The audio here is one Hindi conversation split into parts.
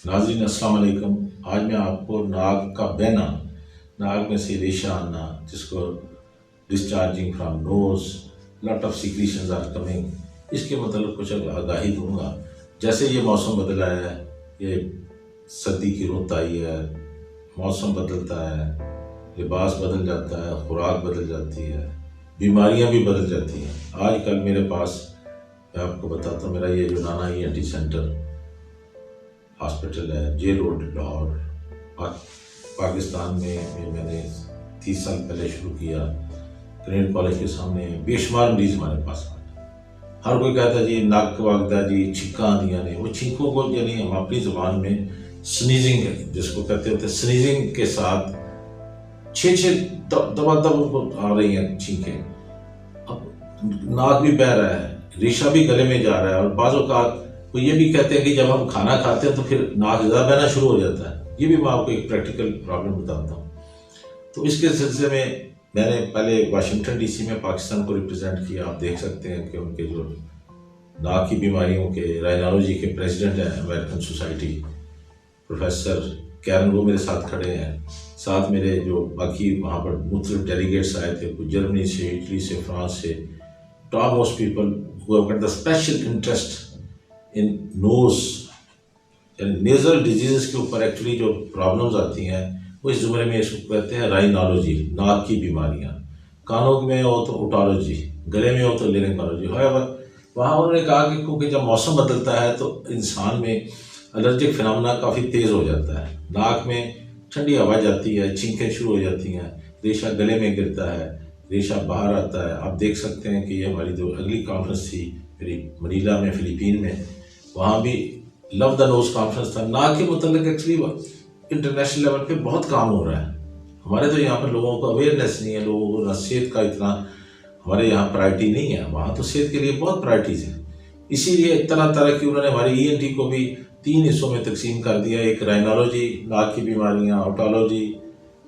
नाज़रीन अस्सलाम वालेकुम। आज मैं आपको नाक का बहना, नाक में से रेशा आना, जिसको discharging from nose, lot of secretions are coming, इसके मतलब कुछ आगाही दूंगा। जैसे ये मौसम बदला है, ये सर्दी की रुत आई है, मौसम बदलता है, लिबास बदल जाता है, खुराक बदल जाती है, बीमारियां भी बदल जाती हैं। आजकल मेरे पास, मैं आपको बताता हूँ, मेरा ये जो Nana E N T centre hospital है, जे रोड लाहौर, पाकिस्तान में मैंने 30 साल पहले शुरू किया। ट्रेनिंग कॉलेज के सामने बेशुमार मरीज हमारे पास आए। हर कोई कहता जी नाक वागदा जी, छिक्का आंदियां ने। वो छींकों को यानी हम अपनी जुबान में स्नीजिंग, जिसको कहते होते स्नीजिंग के साथ छः छः दबादब उनको आ रही हैं छींकें। अब नाक भी बह रहा है, रेशा भी गले में जा रहा है, और बाज़ औक़ात वो ये भी कहते हैं कि जब हम खाना खाते हैं तो फिर नाक ज़्यादा बहना शुरू हो जाता है। ये भी मैं आपको एक प्रैक्टिकल प्रॉब्लम बताता हूँ। तो इसके सिलसिले में मैंने पहले वाशिंगटन डीसी में पाकिस्तान को रिप्रेजेंट किया। आप देख सकते हैं कि उनके जो नाक की बीमारियों के राइनोलॉजी के प्रेसिडेंट हैं अमेरिकन सोसाइटी, प्रोफेसर कैरन, वो मेरे साथ खड़े हैं। साथ मेरे जो बाकी वहाँ पर मुख्तलिफ डेलीगेट्स आए थे, कुछ जर्मनी से, इटली से, फ्रांस से, top most people who have got the special interest in knows यानी नेजल डिजीज़ के ऊपर। एक्चुअली जो प्रॉब्लम्स आती हैं वो इस ज़ुमरे में इसको कहते हैं राइनोलॉजी, नाक की बीमारियाँ। कानों में हो तो ओटोलॉजी, गले में हो तो लिरिंगोलॉजी। वहाँ उन्होंने कहा कि क्योंकि जब मौसम बदलता है तो इंसान में एलर्जिक फिनोमेना काफ़ी तेज़ हो जाता है। नाक में ठंडी हवा जाती है, छींकें शुरू हो जाती हैं, रेशा गले में गिरता है, रेशा बाहर आता है। आप देख सकते हैं कि ये हमारी जो अगली कॉन्फ्रेंस थी मेरी मनीला में, फ़िलीपीन में, वहाँ भी लव द नोज कॉन्फ्रेंस था। नाक के मतलब एक्चुअली इंटरनेशनल लेवल पे बहुत काम हो रहा है। हमारे तो यहाँ पर लोगों को अवेयरनेस नहीं है, लोगों को ना सेहत का इतना, हमारे यहाँ प्रायोरिटी नहीं है। वहाँ तो सेहत के लिए बहुत प्रायोरिटीज़ है। इसीलिए तरह तरह की उन्होंने हमारी ईएनटी को भी 3 हिस्सों में तकसीम कर दिया। एक राइनोलॉजी, नाक की बीमारियाँ, ऑटोलॉजी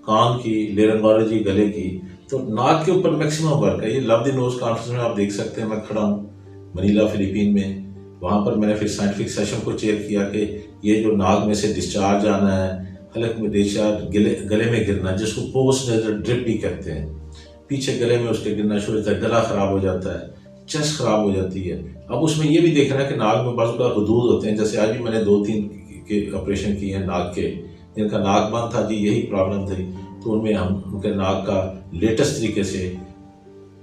कान की, लेरिंगोलॉजी गले की। तो नाक के ऊपर मैक्सिमम वर्क है। ये लव द नोज कॉन्फ्रेंस में आप देख सकते हैं, मैं खड़ा हूँ मनीला फ़िलीपीन में। वहाँ पर मैंने फिर साइंटिफिक सेशन को चेयर किया कि ये जो नाक में से डिस्चार्ज आना है, हलक में डिस्चार्ज, गले में गिरना, जिसको पोस्ट नेजल ड्रिप भी कहते हैं, पीछे गले में उसके गिरना शुरू होता है, गला ख़राब हो जाता है, चेस्ट ख़राब हो जाती है। अब उसमें ये भी देखना है कि नाक में बाज़ हदूद होते हैं। जैसे आज भी मैंने 2-3 के ऑपरेशन किए हैं नाक के, जिनका नाक बंद था जी, यही प्रॉब्लम थी। तो उनमें हम उनके नाक का लेटेस्ट तरीके से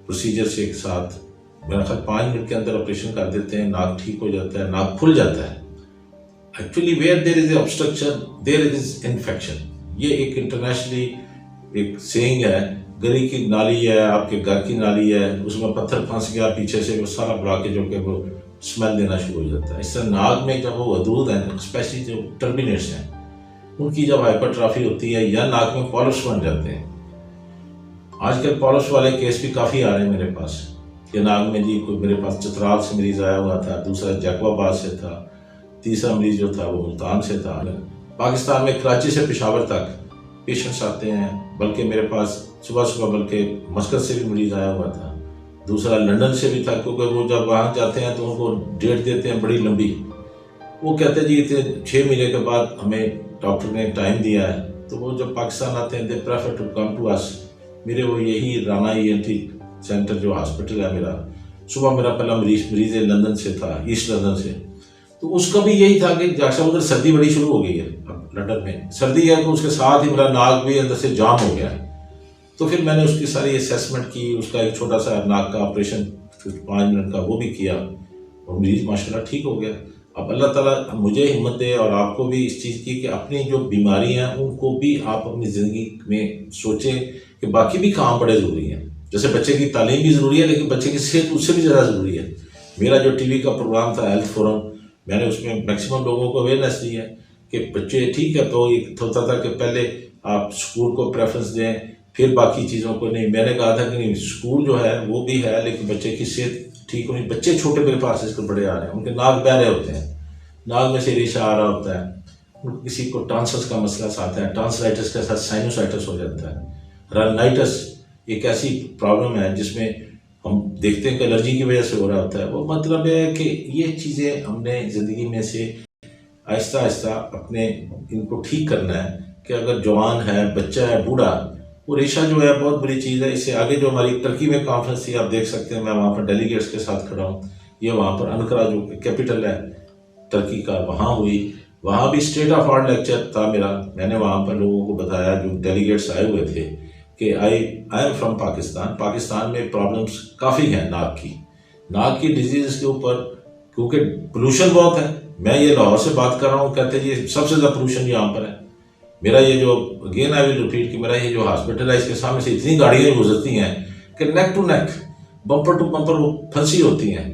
प्रोसीजर से एक साथ मेरा ख्याल 5 मिनट के अंदर ऑपरेशन कर देते हैं, नाक ठीक हो जाता है, नाक खुल जाता है। Actually where there is obstruction there is infection. ये एक इंटरनेशनली एक सेइंग है, गली की नाली है, आपके घर की नाली है, उसमें पत्थर फंस गया पीछे से, वो सारा ब्लॉकेज होकर वो स्मेल देना शुरू हो जाता है। इस तरह नाक में जब वो हदूद हैं, स्पेशली जो टर्मिनेट्स हैं, उनकी जब हाइपरट्रॉफी होती है या नाक में पॉलिप्स बन जाते हैं। आजकल पॉलिप्स वाले केस भी काफ़ी आ रहे हैं मेरे पास। कि नाक में जी कोई मेरे पास चतराल से मरीज़ आया हुआ था, दूसरा जैकबाबाद से था, तीसरा मरीज़ जो था वो मुल्तान से था। पाकिस्तान में कराची से पेशावर तक पेशेंट्स आते हैं, बल्कि मेरे पास सुबह सुबह बल्कि मस्कत से भी मरीज़ आया हुआ था, दूसरा लंदन से भी था। क्योंकि वो जब वहाँ जाते हैं तो उनको डेट देते हैं बड़ी लंबी। वो कहते हैं जी इतने 6 महीने के बाद हमें डॉक्टर ने टाइम दिया है। तो वो जब पाकिस्तान आते हैं, they prefer to come to us. मेरे वो यही राना ईएनटी सेंटर जो हॉस्पिटल है मेरा, सुबह मेरा पहला मरीज लंदन से था, ईस्ट लंदन से। तो उसका भी यही था कि जैसा उधर सर्दी बड़ी शुरू हो गई है, अब लंदन में सर्दी है, तो उसके साथ ही मेरा नाक भी अंदर से जाम हो गया है। तो फिर मैंने उसकी सारी असेसमेंट की, उसका एक छोटा सा नाक का ऑपरेशन 5 मिनट का वो भी किया, और मरीज माशाल्लाह ठीक हो गया। अब अल्लाह ताला मुझे हिम्मत दे और आपको भी इस चीज़ की कि अपनी जो बीमारी हैं उनको भी आप अपनी ज़िंदगी में सोचें कि बाकी भी काम बड़े ज़रूरी हैं। जैसे बच्चे की तालीम भी ज़रूरी है, लेकिन बच्चे की सेहत उससे भी ज़्यादा ज़रूरी है। मेरा जो टीवी का प्रोग्राम था हेल्थ फोरम, मैंने उसमें मैक्सिमम लोगों को अवेयरनेस दी है कि बच्चे ठीक है, तो एक होता था कि पहले आप स्कूल को प्रेफरेंस दें, फिर बाकी चीज़ों को नहीं। मैंने कहा था कि नहीं, स्कूल जो है वो भी है, लेकिन बच्चे की सेहत ठीक होनी। बच्चे छोटे मेरे पास इसको बड़े आ रहे हैं, उनके नाक बह रहे होते हैं, नाक में से रेशा आ रहा होता है, उनको किसी को टांसस का मसला आता है, टांसराइटिस के साथ साइनोसाइटिस हो जाता है, रनाइटिस एक ऐसी प्रॉब्लम है जिसमें हम देखते हैं कि एलर्जी की वजह से हो रहा होता है। वो मतलब है कि ये चीज़ें हमने ज़िंदगी में से आहिस्ता आहिस्ता अपने इनको ठीक करना है कि अगर जवान है, बच्चा है, बूढ़ा, वो रेशा जो है बहुत बुरी चीज़ है। इससे आगे जो हमारी टर्की में कॉन्फ्रेंस थी, आप देख सकते हैं, मैं वहाँ पर डेलीगेट्स के साथ खड़ा हूँ। ये वहाँ पर अनकरा जो कैपिटल है टर्की का, वहाँ हुई। वहाँ भी स्टेट ऑफ आर्ट लेक्चर था मेरा। मैंने वहाँ पर लोगों को बताया, जो डेलीगेट्स आए हुए थे, कि I am from Pakistan. Pakistan में प्रॉब्लम्स काफ़ी हैं नाक की डिजीज़ के ऊपर, क्योंकि पोल्यूशन बहुत है। मैं ये लाहौर से बात कर रहा हूँ, कहते हैं ये सबसे ज़्यादा पोल्यूशन यहाँ पर है। मेरा ये जो, अगेन आई विल रिपीट, कि मेरा ये जो हॉस्पिटल है, इसके सामने से इतनी गाड़ियाँ गुजरती हैं कि neck to neck, bumper to bumper वो फंसी होती हैं।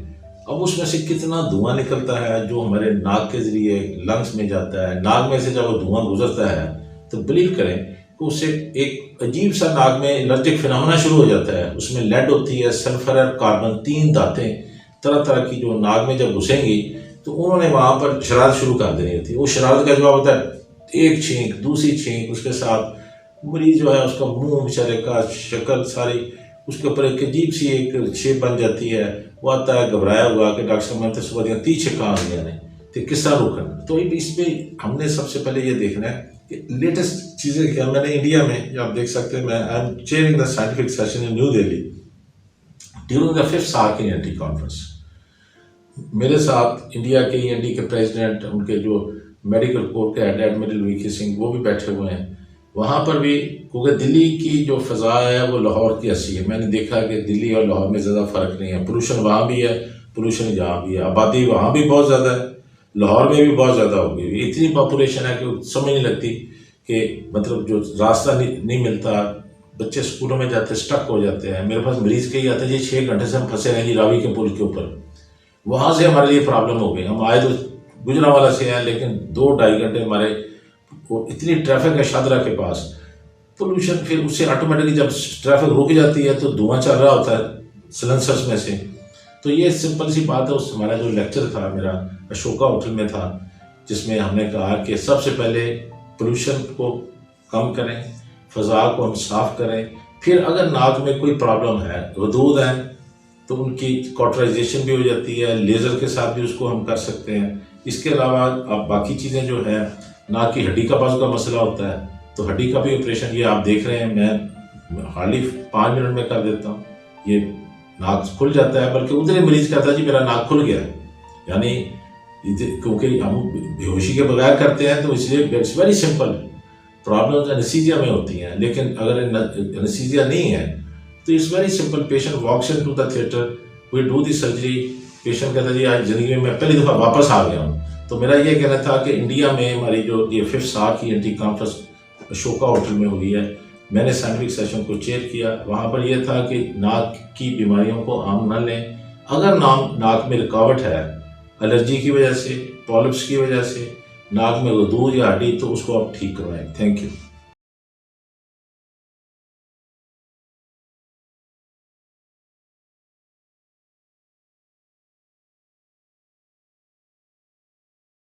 अब उसमें से कितना धुआं निकलता है जो हमारे नाक के जरिए लंग्स में जाता है। नाक में से जब वो धुआं गुजरता है तो बिलीव करें कि उससे एक अजीब सा नाक में एलर्जिक फिनोमेना शुरू हो जाता है। उसमें लेड होती है, सल्फर और कार्बन, 3 धातें तरह तरह की जो नाक में जब घुसेंगी तो उन्होंने वहाँ पर शरारत शुरू कर देनी होती है। वो शरारत का जवाब होता है एक छींक, दूसरी छींक, उसके साथ मरीज जो है उसका मुंह बेचारे का शक्ल सारी, उसके ऊपर एक अजीब सी एक शेप बन जाती है। वो आता है घबराया हुआ कि डॉक्टर साहब, मैंने तो सुबह दिया 30 छिक्का आ गया ने, तो किस्सा रोकना। तो इसमें हमने सबसे पहले ये देखना है कि लेटेस्ट चीज़ें क्या। मैंने इंडिया में, आप देख सकते हैं, मैं I am chairing the scientific session in New Delhi during the 5th SAARC ENT conference. मेरे साथ इंडिया के ENT के प्रेसिडेंट, उनके जो मेडिकल कोर के हेड एडमिरल वीके सिंह, वो भी बैठे हुए हैं वहाँ पर भी। क्योंकि दिल्ली की जो फ़ज़ा है वो लाहौर की ऐसी है। मैंने देखा कि दिल्ली और लाहौर में ज़्यादा फ़र्क नहीं है। पोल्यूशन वहाँ भी है, पोल्यूशन यहाँ भी है, आबादी वहाँ भी बहुत ज़्यादा है, लाहौर में भी बहुत ज़्यादा हो गई। इतनी पॉपुलेशन है कि समझ नहीं लगती कि मतलब जो रास्ता नहीं मिलता, बच्चे स्कूलों में जाते स्टक हो जाते हैं। मेरे पास मरीज़ के ही आते हैं जी 6 घंटे से हम फंसे हैं जी रावी के पुल के ऊपर। वहाँ से हमारे लिए प्रॉब्लम हो गई। हम आए तो गुजरांवाला से हैं, लेकिन 2-2.5 घंटे हमारे, वो इतनी ट्रैफिक है शादरा के पास, पोल्यूशन। फिर उससे ऑटोमेटिकली जब ट्रैफिक रुक जाती है तो धुआं चल रहा होता है सिलेंसर्स में से। तो ये सिंपल सी बात है। उस हमारा जो लेक्चर था मेरा अशोका होटल में था, जिसमें हमने कहा कि सबसे पहले पोल्यूशन को कम करें, फ़ज़ा को हम साफ़ करें। फिर अगर नाक में कोई प्रॉब्लम है, गदूद है, तो उनकी कॉटराइजेशन भी हो जाती है, लेज़र के साथ भी उसको हम कर सकते हैं। इसके अलावा अब बाकी चीज़ें जो है, नाक की हड्डी का बाजू का मसला होता है तो हड्डी का भी ऑपरेशन, ये आप देख रहे हैं, मैं हार्डली 5 मिनट में कर देता हूँ। ये नाक खुल जाता है, बल्कि उधर मरीज कहता है जी मेरा नाक खुल गया, यानी क्योंकि हम बेहोशी के बगैर करते हैं तो इसलिए it's very simple. Problems anaesthesia में होती हैं, लेकिन अगर एनेस्थीसिया नहीं है तो it's very simple. Patient walks in to the theatre, we do the surgery, patient कहता है जी आज ज़िंदगी में मैं पहली दफ़ा वापस आ गया हूँ। तो मेरा ये कहना था कि इंडिया में हमारी जो ये 5th SAARC ENT conference Ashoka hotel में हुई है, मैंने साइंटिफिक सेशन को चेयर किया। वहाँ पर यह था कि नाक की बीमारियों को आम न लें। अगर नाक में रुकावट है एलर्जी की वजह से, पॉलिप्स की वजह से, नाक में गदूद या हड्डी, तो उसको आप ठीक करवाएं। Thank you.